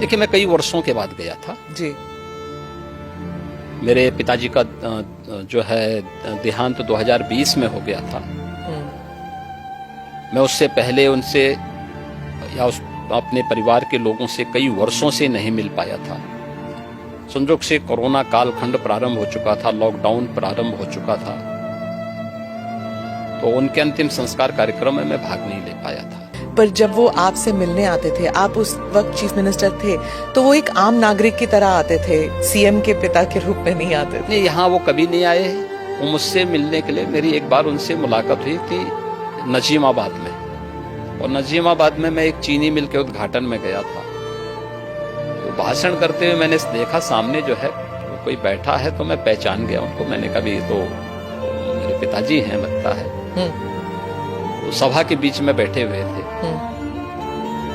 देखिए, मैं कई वर्षों के बाद गया था जी। मेरे पिताजी का जो है देहांत 2020 में हो गया था। मैं उससे पहले उनसे या अपने परिवार के लोगों से कई वर्षों से नहीं मिल पाया था। संजोग से कोरोना कालखंड प्रारंभ हो चुका था, लॉकडाउन प्रारंभ हो चुका था, तो उनके अंतिम संस्कार कार्यक्रम में मैं भाग नहीं ले पाया था। पर जब वो आपसे मिलने आते थे, आप उस वक्त चीफ मिनिस्टर थे, तो वो एक आम नागरिक की तरह आते थे, सीएम के पिता के रूप में नहीं आते थे। नहीं, यहाँ वो कभी नहीं आए। वो मुझसे मिलने के लिए, मेरी एक बार उनसे मुलाकात हुई थी नजीमाबाद में, और नजीमाबाद में मैं एक चीनी मिल के उद्घाटन में गया था। तो भाषण करते हुए मैंने देखा सामने जो है वो कोई बैठा है, तो मैं पहचान गया उनको। मैंने कहा ये तो मेरे पिताजी हैं लगता है। तो सभा के बीच में बैठे हुए थे।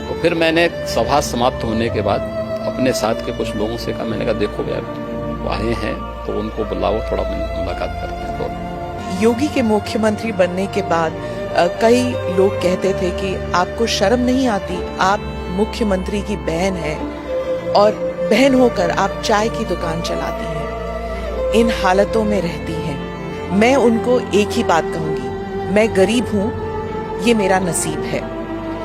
तो फिर मैंने सभा समाप्त होने के बाद अपने साथ के कुछ लोगों से कहा, मैंने कहा देखो यार, वो आए हैं तो उनको बुलाओ, थोड़ा मुलाकात करते हैं। तो योगी के मुख्यमंत्री बनने के बाद कई लोग कहते थे कि आपको शर्म नहीं आती, आप मुख्यमंत्री की बहन हैं और बहन होकर आप चाय की दुकान चलाती हैं, इन हालतों में रहती हैं। मैं उनको एक ही बात कहूंगी, मैं गरीब हूं, ये मेरा नसीब है।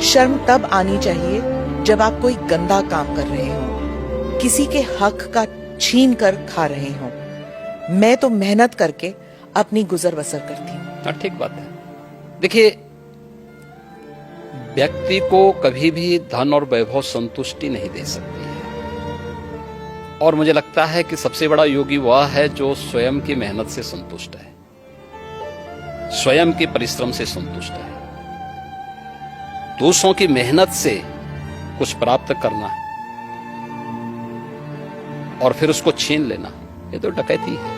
शर्म तब आनी चाहिए जब आप कोई गंदा काम कर रहे हो, किसी के हक का छीन कर खा रहे हो। मैं तो मेहनत करके अपनी गुजर बसर करती हूँ। ठीक बात है। देखिए, व्यक्ति को कभी भी धन और वैभव संतुष्टि नहीं दे सकती है, और मुझे लगता है कि सबसे बड़ा योगी वह है जो स्वयं की मेहनत से संतुष्ट है, स्वयं के परिश्रम से संतुष्ट है। दूसरों की मेहनत से कुछ प्राप्त करना और फिर उसको छीन लेना, ये तो डकैती है।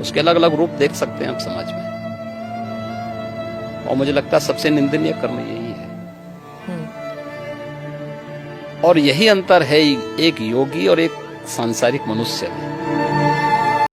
उसके अलग अलग रूप देख सकते हैं हम समाज में, और मुझे लगता है सबसे निंदनीय कर्म यही है। और यही अंतर है एक योगी और एक सांसारिक मनुष्य में।